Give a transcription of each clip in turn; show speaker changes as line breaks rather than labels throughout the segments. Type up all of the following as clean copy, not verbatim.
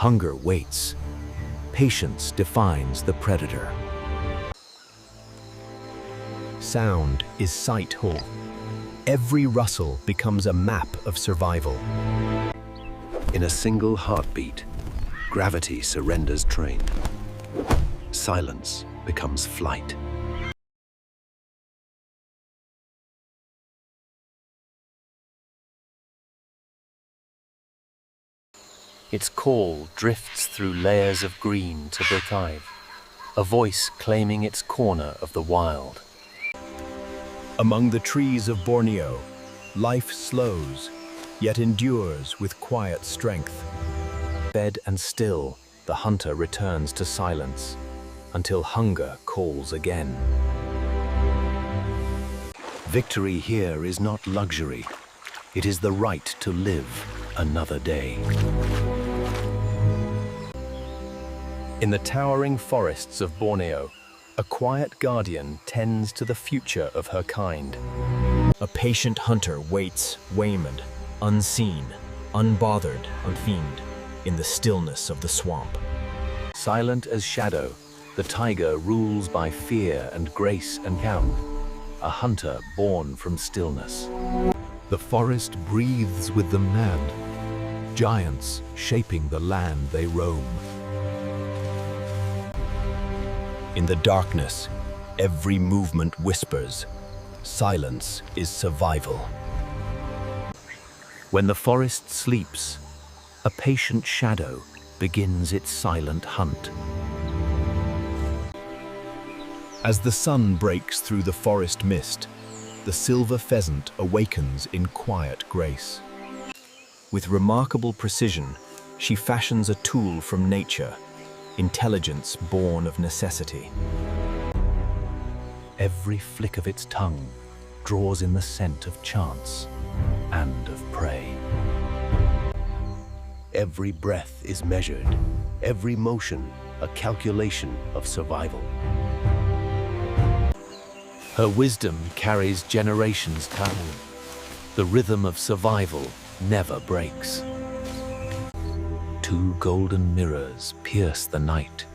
Hunger waits. Patience defines the predator.
Sound is sight hall. Every rustle becomes a map of survival.
In a single heartbeat, gravity surrenders train. Silence becomes flight.
Its call drifts through layers of green to thrive, a voice claiming its corner of the wild.
Among the trees of Borneo, life slows, yet endures with quiet strength.
Fed and still, the hunter returns to silence, until hunger calls again.
Victory here is not luxury. It is the right to live another day.
In the towering forests of Borneo, a quiet guardian tends to the future of her kind.
A patient hunter waits, wayman, unseen, unbothered, unfiend, in the stillness of the swamp.
Silent as shadow, the tiger rules by fear and grace and count, a hunter born from stillness. The forest breathes with the man, giants shaping the land they roam.
In the darkness, every movement whispers. Silence is survival.
When the forest sleeps, a patient shadow begins its silent hunt.
As the sun breaks through the forest mist, the silver pheasant awakens in quiet grace.
With remarkable precision, she fashions a tool from nature, intelligence born of necessity.
Every flick of its tongue draws in the scent of chance and of prey.
Every breath is measured, every motion a calculation of survival.
Her wisdom carries generations down. The rhythm of survival never breaks. Two golden mirrors pierce the night,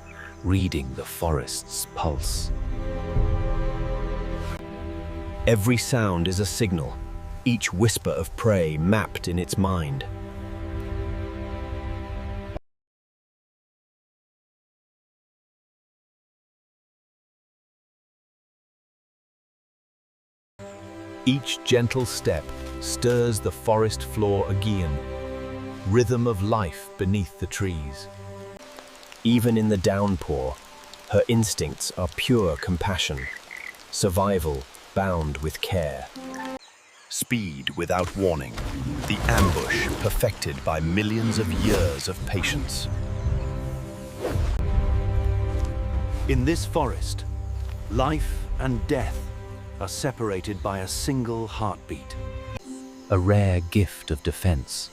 reading the forest's pulse.
Every sound is a signal, each whisper of prey mapped in its mind. Each gentle step stirs the forest floor again, rhythm of life beneath the trees. Even in the downpour, her instincts are pure compassion, survival bound with care. Speed without warning, the ambush perfected by millions of years of patience.
In this forest, life and death are separated by a single heartbeat. A rare gift of defense.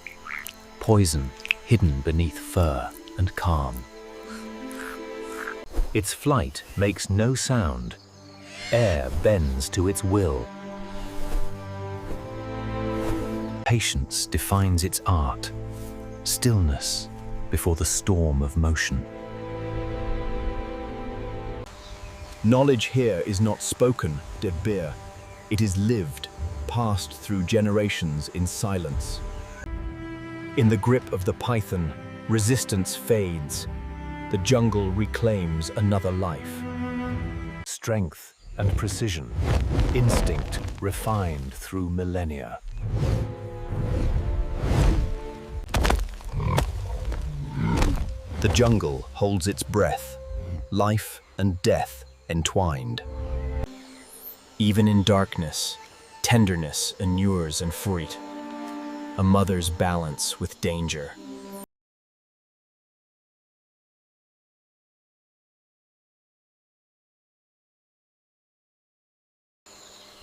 Poison hidden beneath fur and calm. Its flight makes no sound. Air bends to its will. Patience defines its art. Stillness before the storm of motion.
Knowledge here is not spoken, de beer. It is lived, passed through generations in silence. In the grip of the python, resistance fades. The jungle reclaims another life.
Strength and precision, instinct refined through millennia.
The jungle holds its breath, life and death entwined.
Even in darkness, tenderness inures and fruit, a mother's balance with danger.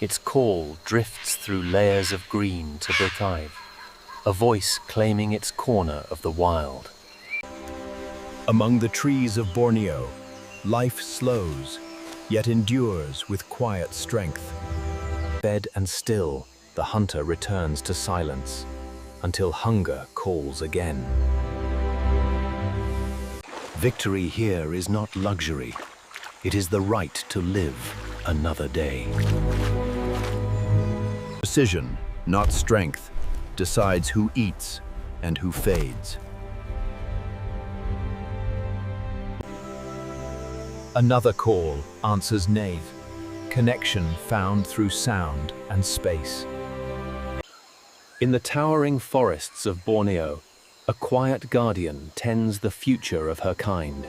Its call drifts through layers of green to thrive, a voice claiming its corner of the wild.
Among the trees of Borneo, life slows, yet endures with quiet strength.
Fed and still, the hunter returns to silence, until hunger calls again.
Victory here is not luxury. It is the right to live another day.
Precision, not strength, decides who eats and who fades. Another call answers Knave, connection found through sound and space.
In the towering forests of Borneo, a quiet guardian tends the future of her kind.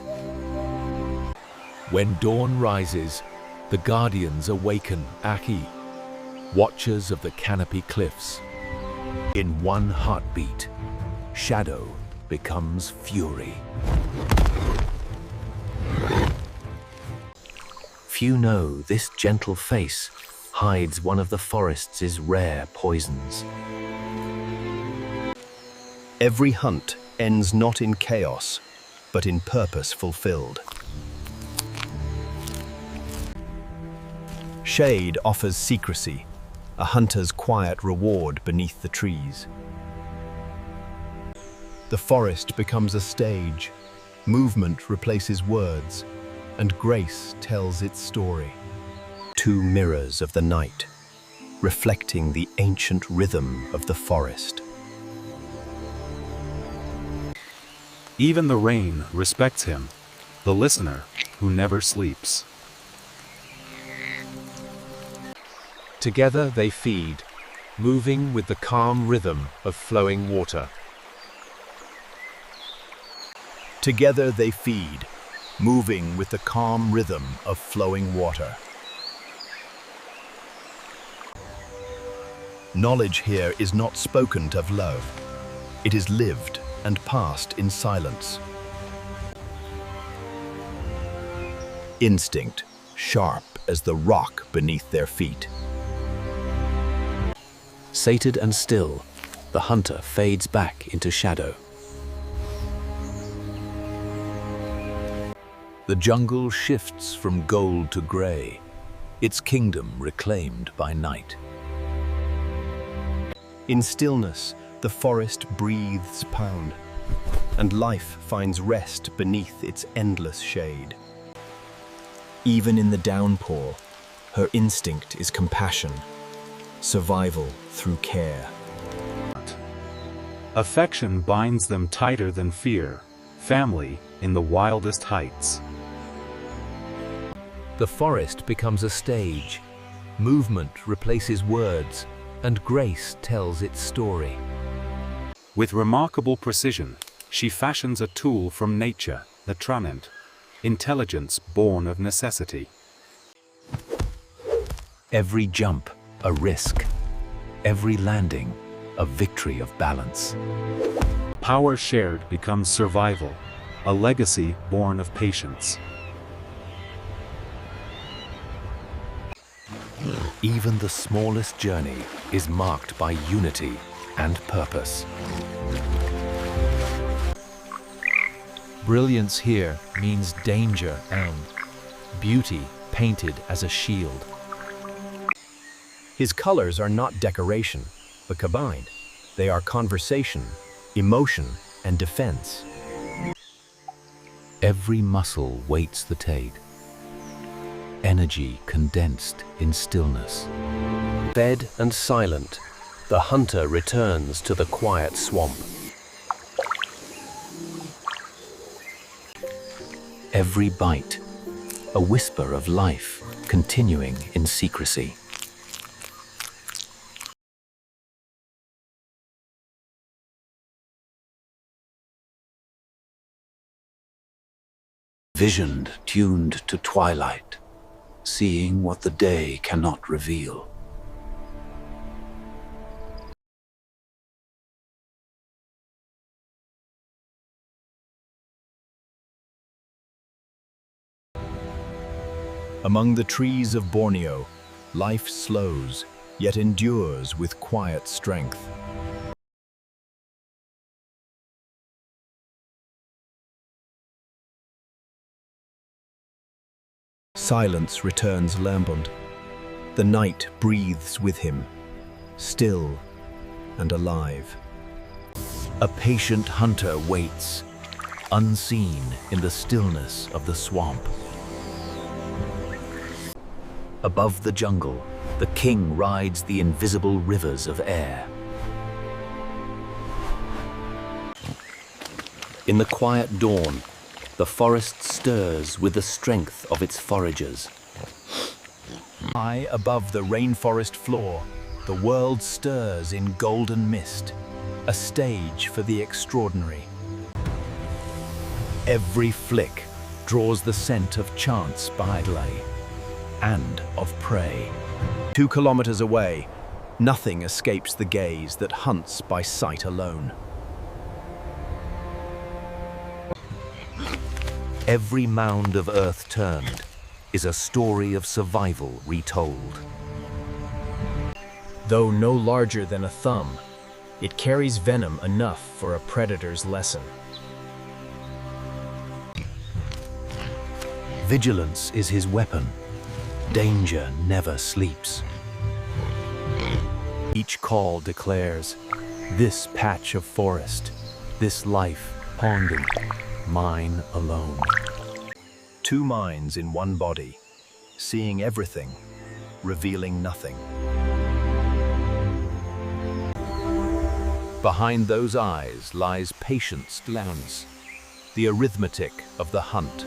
When dawn rises, the guardians awaken Aki, watchers of the canopy cliffs. In one heartbeat, shadow becomes fury.
Few know this gentle face hides one of the forest's rare poisons.
Every hunt ends not in chaos, but in purpose fulfilled. Shade offers secrecy, a hunter's quiet reward beneath the trees. The forest becomes a stage, movement replaces words, and grace tells its story.
Two mirrors of the night, reflecting the ancient rhythm of the forest.
Even the rain respects him, the listener who never sleeps.
Together they feed, moving with the calm rhythm of flowing water.
Together they feed, moving with the calm rhythm of flowing water. Knowledge here is not spoken of love. It is lived and passed in silence. Instinct, sharp as the rock beneath their feet.
Sated and still, the hunter fades back into shadow.
The jungle shifts from gold to gray, its kingdom reclaimed by night.
In stillness, the forest breathes pound, and life finds rest beneath its endless shade. Even in the downpour, her instinct is compassion, survival through care.
Affection binds them tighter than fear, family in the wildest heights.
The forest becomes a stage, movement replaces words, and grace tells its story.
With remarkable precision, she fashions a tool from nature, the tranent, intelligence born of necessity.
Every jump, a risk. Every landing, a victory of balance.
Power shared becomes survival, a legacy born of patience.
Even the smallest journey is marked by unity and purpose.
Brilliance here means danger and beauty painted as a shield.
His colors are not decoration, but combined. They are conversation, emotion, and defense.
Every muscle waits the tide. Energy condensed in stillness.
Fed and silent, the hunter returns to the quiet swamp.
Every bite, a whisper of life continuing in secrecy. Visioned, tuned to twilight, seeing what the day cannot reveal.
Among the trees of Borneo, life slows, yet endures with quiet strength. Silence returns lambent. The night breathes with him, still and alive.
A patient hunter waits,
unseen in the stillness of the swamp. Above the jungle, the king rides the invisible rivers of air. In the quiet dawn, the forest stirs with the strength of its foragers.
High above the rainforest floor, the world stirs in golden mist, a stage for the extraordinary. Every flick draws the scent of chance bidlay and of prey. 2 kilometers away, nothing escapes the gaze that hunts by sight alone.
Every mound of earth turned is a story of survival retold.
Though no larger than a thumb, it carries venom enough for a predator's lesson.
Vigilance is his weapon. Danger never sleeps.
Each call declares, this patch of forest, this life ponded, mine alone.
2 minds in one body, seeing everything, revealing nothing. Behind those eyes lies patience, the arithmetic of the hunt.